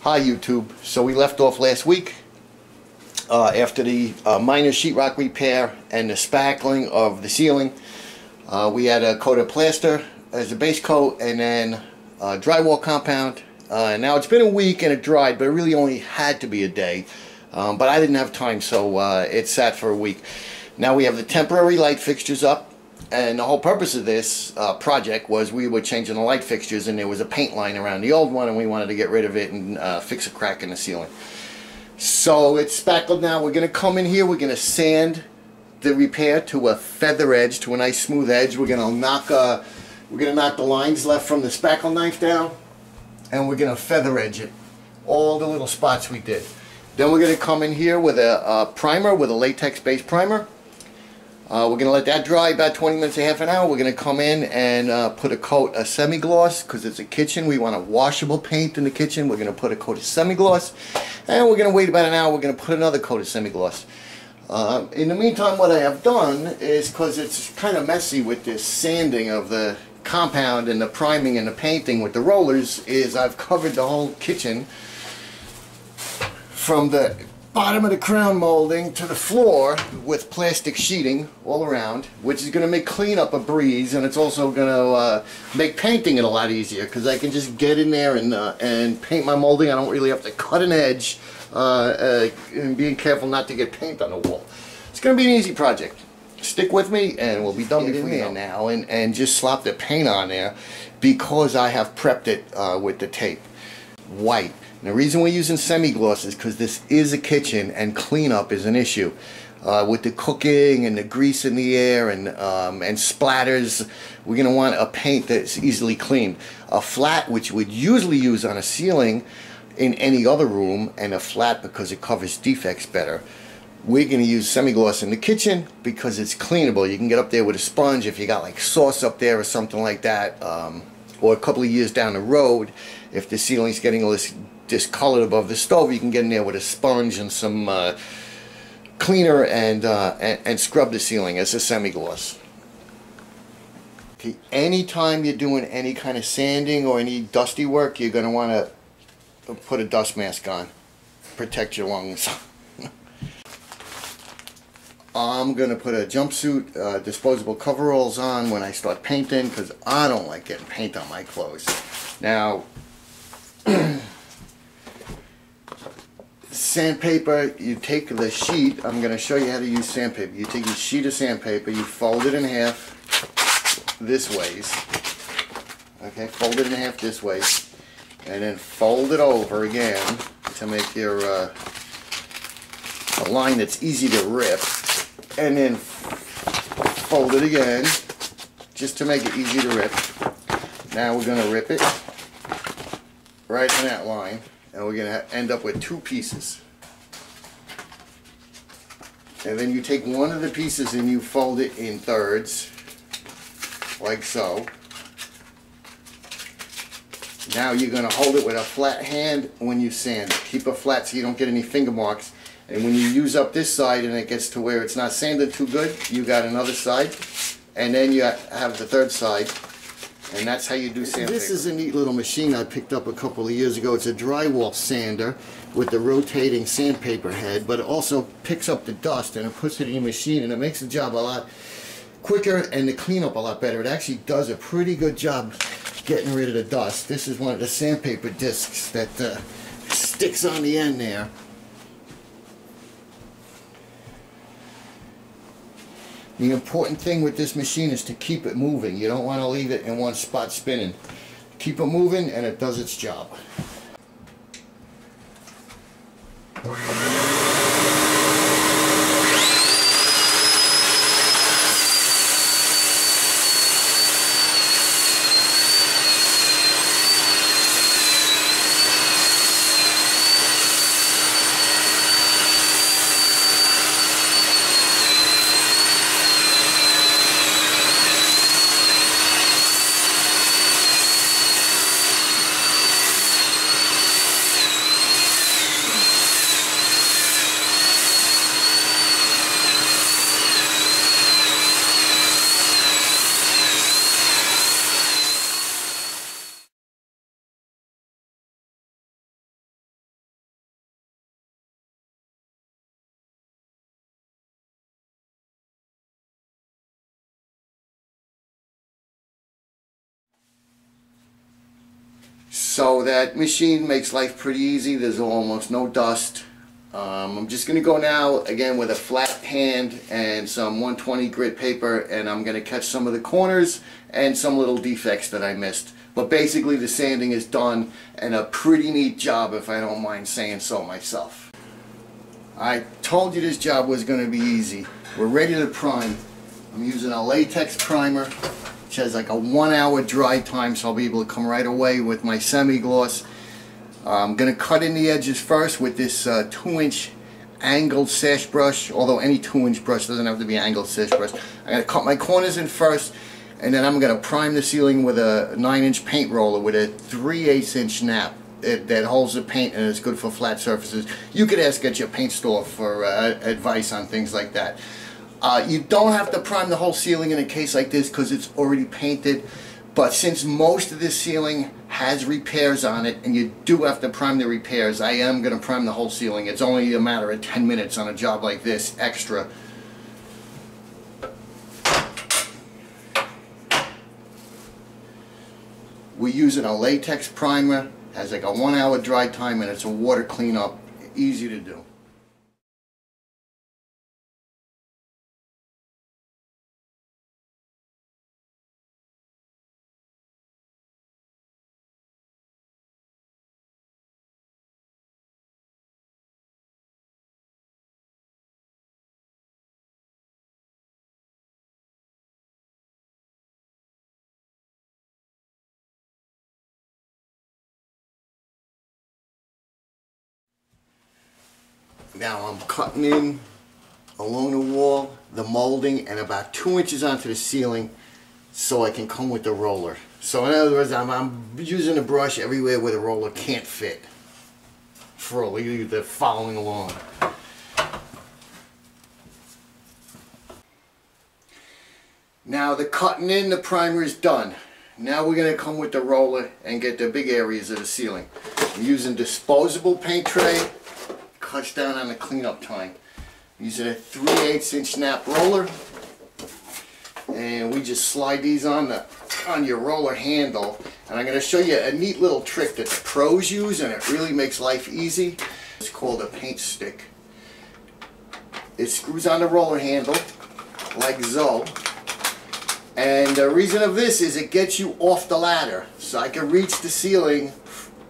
Hi YouTube. So we left off last week after the minor sheetrock repair and the spackling of the ceiling. We had a coat of plaster as a base coat and then drywall compound. Now it's been a week and it dried, but it really only had to be a day. But I didn't have time, so it sat for a week. Now we have the temporary light fixtures up. And the whole purpose of this project was we were changing the light fixtures, and there was a paint line around the old one, and we wanted to get rid of it and fix a crack in the ceiling. So it's spackled now. We're going to come in here, we're going to sand the repair to a feather edge, to a nice smooth edge. We're going to knock the lines left from the spackle knife down, and we're going to feather edge it, all the little spots we did. Then we're going to come in here with a primer, with a latex based primer. We're going to let that dry about 20 minutes to half an hour. We're going to come in and put a coat of semi-gloss, because it's a kitchen. We want a washable paint in the kitchen. We're going to put a coat of semi-gloss, and we're going to wait about an hour. We're going to put another coat of semi-gloss. In the meantime, what I have done is, because it's kind of messy with this sanding of the compound and the priming and the painting with the rollers, is I've covered the whole kitchen from the bottom of the crown molding to the floor with plastic sheeting all around, which is going to make cleanup a breeze, and it's also going to make painting it a lot easier, because I can just get in there and paint my molding. I don't really have to cut an edge, and being careful not to get paint on the wall. It's going to be an easy project. Stick with me and we'll be done before you know. Now and just slop the paint on there, because I have prepped it with the tape white. And the reason we're using semi-gloss is because this is a kitchen and cleanup is an issue. With the cooking and the grease in the air and splatters, we're going to want a paint that's easily cleaned. A flat, which we'd usually use on a ceiling in any other room, and a flat because it covers defects better. We're going to use semi-gloss in the kitchen because it's cleanable. You can get up there with a sponge if you got like sauce up there or something like that. Or a couple of years down the road, if the ceiling's getting a little discolored above the stove, you can get in there with a sponge and some cleaner and scrub the ceiling as a semi-gloss. Okay, anytime you're doing any kind of sanding or any dusty work, you're going to want to put a dust mask on. Protect your lungs. I'm going to put a jumpsuit, disposable coveralls on when I start painting, because I don't like getting paint on my clothes. Now, sandpaper, you take the sheet. I'm going to show you how to use sandpaper. You take a sheet of sandpaper, you fold it in half this ways. Okay, fold it in half this way, and then fold it over again to make your a line that's easy to rip, and then fold it again just to make it easy to rip. Now we're going to rip it right in that line, and we're going to end up with two pieces. And then you take one of the pieces and you fold it in thirds, like so. Now you're going to hold it with a flat hand when you sand. Keep it flat so you don't get any finger marks. And when you use up this side and it gets to where it's not sanded too good, you got another side. And then you have the third side. And that's how you do sandpaper. This is a neat little machine I picked up a couple of years ago. It's a drywall sander with the rotating sandpaper head, but it also picks up the dust and it puts it in your machine, and it makes the job a lot quicker and the cleanup a lot better. It actually does a pretty good job getting rid of the dust. This is one of the sandpaper discs that sticks on the end there. The important thing with this machine is to keep it moving. You don't want to leave it in one spot spinning. Keep it moving and it does its job. So that machine makes life pretty easy. There's almost no dust. I'm just going to go now again with a flat hand and some 120 grit paper, and I'm going to catch some of the corners and some little defects that I missed. But basically the sanding is done, and a pretty neat job if I don't mind saying so myself. I told you this job was going to be easy. We're ready to prime. I'm using a latex primer which has like a 1 hour dry time, so I'll be able to come right away with my semi-gloss. I'm going to cut in the edges first with this 2-inch angled sash brush, although any 2-inch brush doesn't have to be an angled sash brush. I'm going to cut my corners in first, and then I'm going to prime the ceiling with a 9-inch paint roller with a 3/8-inch nap that holds the paint and is good for flat surfaces. You could ask at your paint store for advice on things like that. You don't have to prime the whole ceiling in a case like this because it's already painted. But since most of this ceiling has repairs on it, and you do have to prime the repairs, I am going to prime the whole ceiling. It's only a matter of 10 minutes on a job like this extra. We're using a latex primer, has like a 1 hour dry time, and it's a water cleanup, easy to do. Now I'm cutting in along the wall, the molding, and about 2 inches onto the ceiling so I can come with the roller. So in other words, I'm using the brush everywhere where the roller can't fit. For you that are following along. Now the cutting in the primer is done. Now we're going to come with the roller and get the big areas of the ceiling. I'm using disposable paint tray. Cuts down on the cleanup time. Using a 3/8-inch nap roller, and we just slide these on your roller handle. And I'm going to show you a neat little trick that the pros use, and it really makes life easy. It's called a paint stick. It screws on the roller handle like so, and the reason of this is it gets you off the ladder, so I can reach the ceiling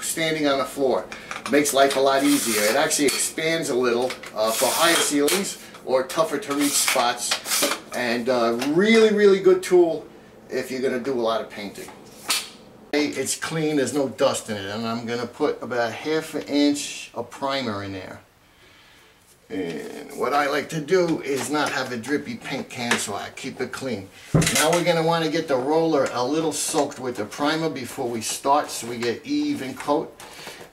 standing on the floor. Makes life a lot easier. It actually expands a little for higher ceilings or tougher to reach spots, and really good tool if you're going to do a lot of painting. It's clean, there's no dust in it, and I'm going to put about 1/2 inch of primer in there. And what I like to do is not have a drippy paint can, so I keep it clean. Now we're going to want to get the roller a little soaked with the primer before we start, so we get even coat.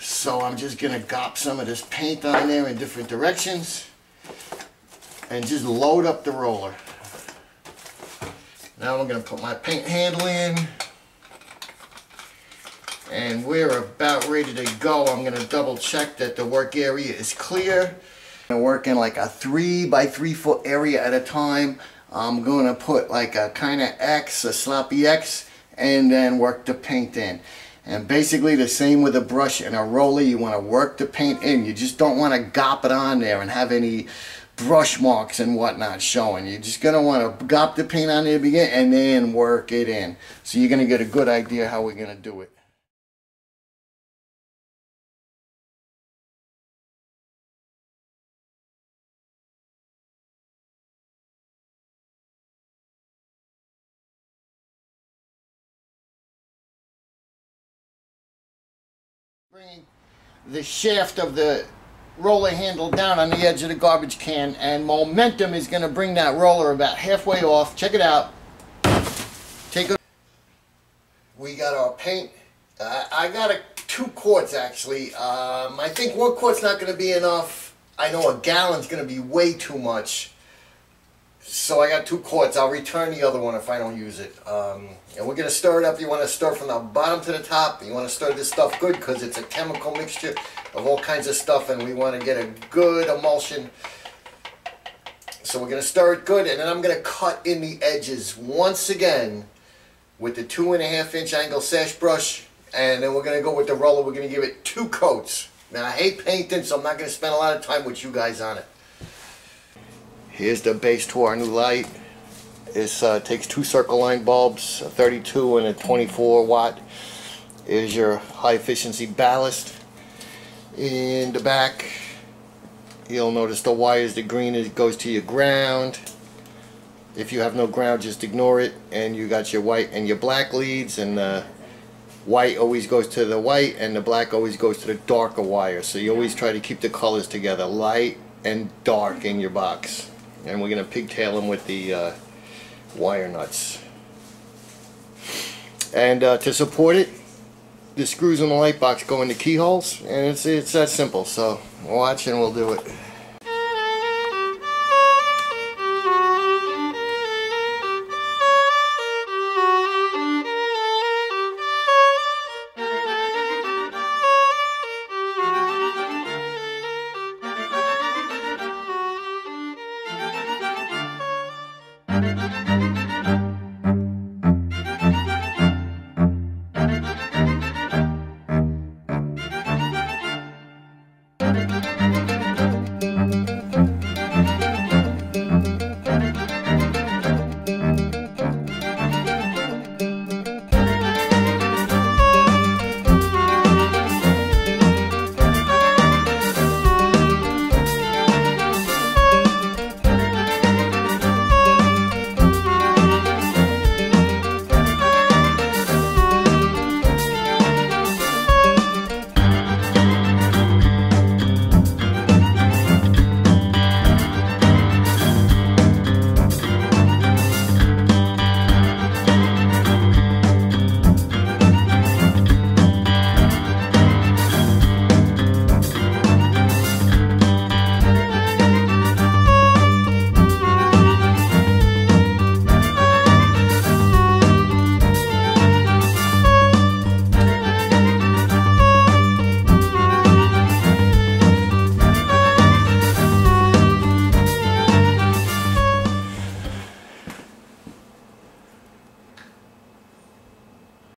So I'm just going to gop some of this paint on there in different directions and just load up the roller. Now I'm going to put my paint handle in, and we're about ready to go. I'm going to double check that the work area is clear. I'm going to work in like a 3 by 3 foot area at a time. I'm going to put like a kind of X, a sloppy X, and then work the paint in. And basically the same with a brush and a roller. You want to work the paint in. You just don't want to gop it on there and have any brush marks and whatnot showing. You're just going to want to gop the paint on there at the beginning and then work it in. So you're going to get a good idea how we're going to do it. Bringing the shaft of the roller handle down on the edge of the garbage can, and momentum is going to bring that roller about halfway off. Check it out. Take it. We got our paint. I got 2 quarts actually. I think 1 quart's not going to be enough. I know a gallon's going to be way too much. So I got 2 quarts. I'll return the other one if I don't use it. And we're going to stir it up. You want to stir from the bottom to the top. You want to stir this stuff good because it's a chemical mixture of all kinds of stuff, and we want to get a good emulsion. So we're going to stir it good, and then I'm going to cut in the edges once again with the 2.5-inch angle sash brush And then we're going to go with the roller. We're going to give it 2 coats. Now, I hate painting, so I'm not going to spend a lot of time with you guys on it. Here's the base to our new light. This takes 2 circle line bulbs, a 32 and a 24 watt. Here's your high efficiency ballast. In the back, you'll notice the wires, the green goes to your ground. If you have no ground, just ignore it. And you got your white and your black leads, and the white always goes to the white and the black always goes to the darker wire. So you always try to keep the colors together, light and dark, in your box. And we're going to pigtail them with the wire nuts. And to support it, the screws in the light box go into keyholes, and it's that simple. So watch and we'll do it.